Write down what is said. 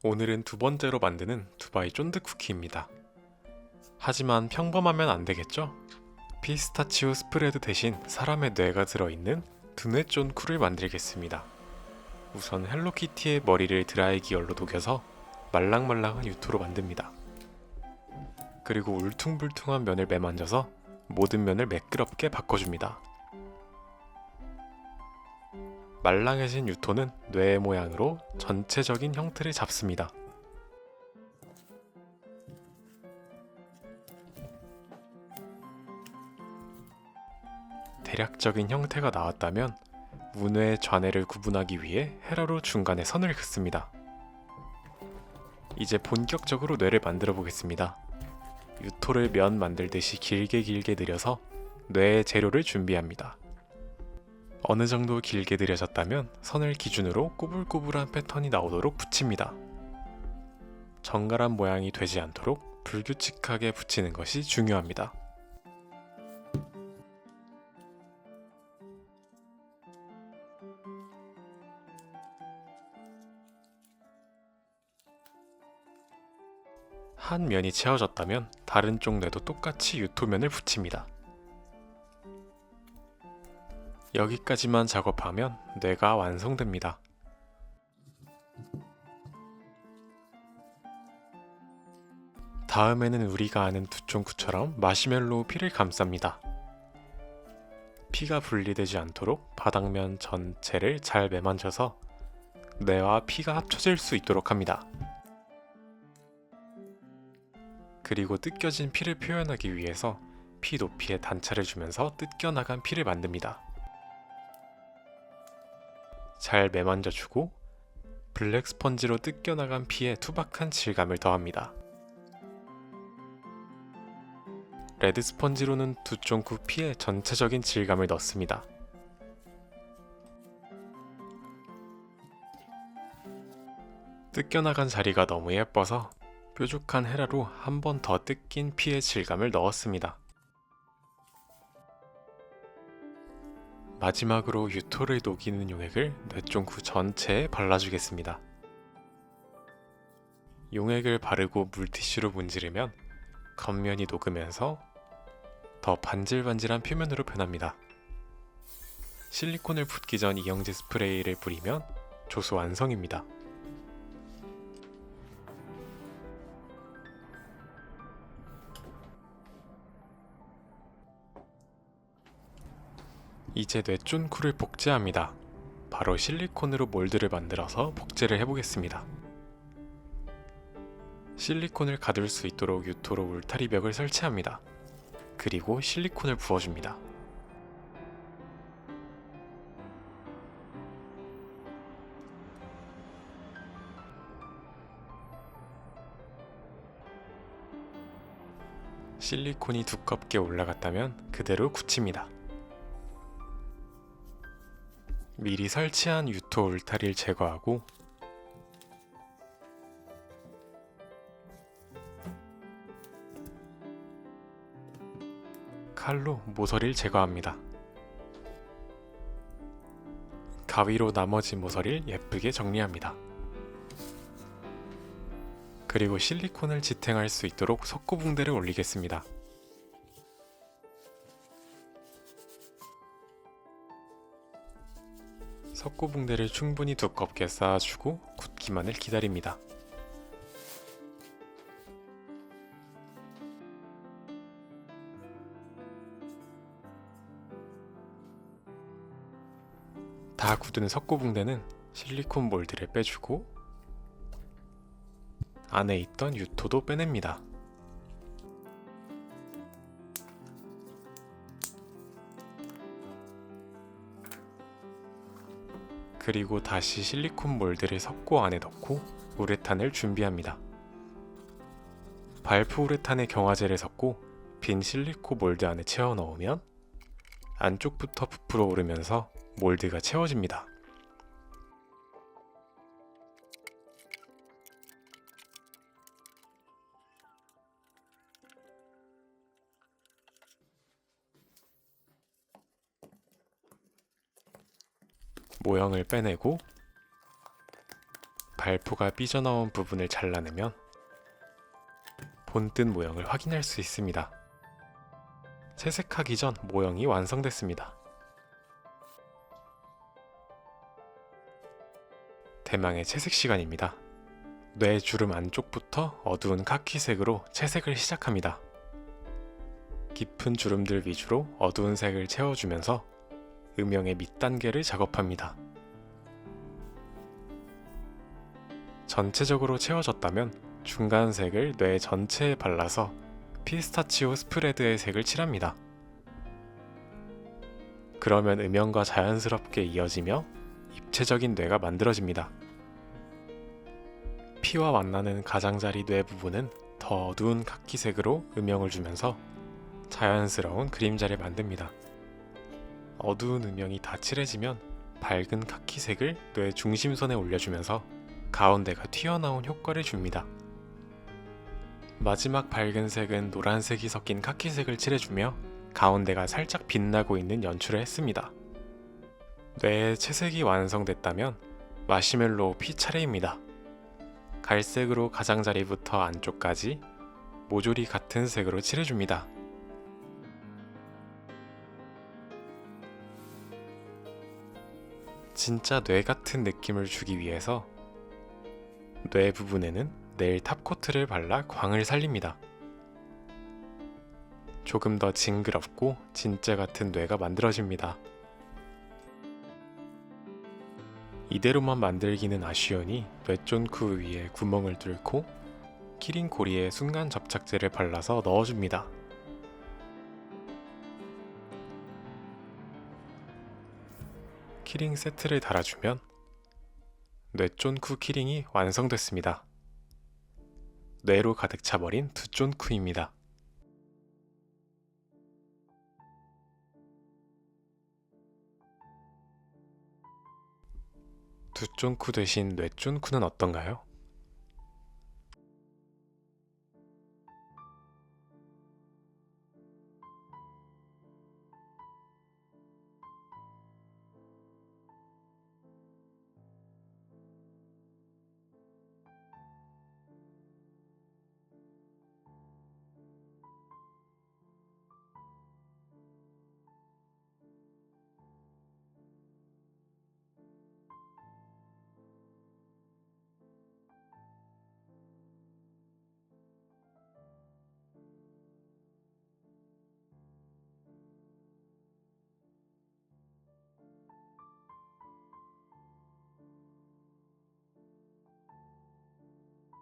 오늘은 두 번째로 만드는 두바이 쫀득 쿠키입니다. 하지만 평범하면 안 되겠죠? 피스타치오 스프레드 대신 사람의 뇌가 들어있는 두뇌 쫀쿠를 만들겠습니다. 우선 헬로키티의 머리를 드라이기열로 녹여서 말랑말랑한 유토로 만듭니다. 그리고 울퉁불퉁한 면을 매만져서 모든 면을 매끄럽게 바꿔줍니다. 말랑해진 유토는 뇌의 모양으로 전체적인 형태를 잡습니다. 대략적인 형태가 나왔다면 우뇌의 좌뇌를 구분하기 위해 헤라로 중간에 선을 긋습니다. 이제 본격적으로 뇌를 만들어 보겠습니다. 유토를 면 만들듯이 길게 늘여서 뇌의 재료를 준비합니다. 어느 정도 길게 늘여졌다면 선을 기준으로 꼬불꼬불한 패턴이 나오도록 붙입니다. 정갈한 모양이 되지 않도록 불규칙하게 붙이는 것이 중요합니다. 한 면이 채워졌다면 다른 쪽 뇌도 똑같이 유토면을 붙입니다. 여기까지만 작업하면 뇌가 완성됩니다. 다음에는 우리가 아는 두쫑쿠처럼 마시멜로우 피를 감쌉니다. 피가 분리되지 않도록 바닥면 전체를 잘 매만져서 뇌와 피가 합쳐질 수 있도록 합니다. 그리고 뜯겨진 피를 표현하기 위해서 피 높이에 단차를 주면서 뜯겨나간 피를 만듭니다. 잘 매만져주고 블랙 스펀지로 뜯겨나간 피에 투박한 질감을 더합니다. 레드 스펀지로는 두쫑쿠 피에 전체적인 질감을 넣습니다. 뜯겨나간 자리가 너무 예뻐서 뾰족한 헤라로 한 번 더 뜯긴 피의 질감을 넣었습니다. 마지막으로 유토를 녹이는 용액을 뇌쫑쿠 전체에 발라주겠습니다. 용액을 바르고 물티슈로 문지르면 겉면이 녹으면서 더 반질반질한 표면으로 변합니다. 실리콘을 붓기 전 이영지 스프레이를 뿌리면 조수 완성입니다. 이제 뇌쫀쿠를 복제합니다. 바로 실리콘으로 몰드를 만들어서 복제를 해보겠습니다. 실리콘을 가둘 수 있도록 유토로 울타리벽을 설치합니다. 그리고 실리콘을 부어줍니다. 실리콘이 두껍게 올라갔다면 그대로 굳힙니다. 미리 설치한 유토 울타리를 제거하고 칼로 모서리를 제거합니다. 가위로 나머지 모서리를 예쁘게 정리합니다. 그리고 실리콘을 지탱할 수 있도록 석고붕대를 올리겠습니다. 석고붕대를 충분히 두껍게 쌓아주고 굳기만을 기다립니다. 다 굳은 석고붕대는 실리콘 몰드를 빼주고 안에 있던 유토도 빼냅니다. 그리고 다시 실리콘 몰드를 석고 안에 넣고 우레탄을 준비합니다. 발프 우레탄에 경화제를 섞고 빈 실리콘 몰드 안에 채워 넣으면 안쪽부터 부풀어 오르면서 몰드가 채워집니다. 모형을 빼내고 갈포가 삐져나온 부분을 잘라내면 본뜬 모형을 확인할 수 있습니다. 채색하기 전 모형이 완성됐습니다. 대망의 채색 시간입니다. 뇌 주름 안쪽부터 어두운 카키색으로 채색을 시작합니다. 깊은 주름들 위주로 어두운 색을 채워주면서 음영의 밑단계를 작업합니다. 전체적으로 채워졌다면 중간 색을 뇌 전체에 발라서 피스타치오 스프레드의 색을 칠합니다. 그러면 음영과 자연스럽게 이어지며 입체적인 뇌가 만들어집니다. 피와 만나는 가장자리 뇌 부분은 더 어두운 카키색으로 음영을 주면서 자연스러운 그림자를 만듭니다. 어두운 음영이 다 칠해지면 밝은 카키색을 뇌 중심선에 올려주면서 가운데가 튀어나온 효과를 줍니다. 마지막 밝은 색은 노란색이 섞인 카키색을 칠해주며 가운데가 살짝 빛나고 있는 연출을 했습니다. 뇌의 채색이 완성됐다면 마시멜로우 피 차례입니다. 갈색으로 가장자리부터 안쪽까지 모조리 같은 색으로 칠해줍니다. 진짜 뇌 같은 느낌을 주기 위해서 뇌 부분에는 네일 탑코트를 발라 광을 살립니다. 조금 더 징그럽고 진짜 같은 뇌가 만들어집니다. 이대로만 만들기는 아쉬우니 뇌쫀쿠 위에 구멍을 뚫고 키링 고리에 순간 접착제를 발라서 넣어줍니다. 키링 세트를 달아주면 뇌쫀쿠 키링이 완성됐습니다. 뇌로 가득 차버린 두쫀쿠입니다. 두쫀쿠 대신 뇌쫀쿠는 어떤가요?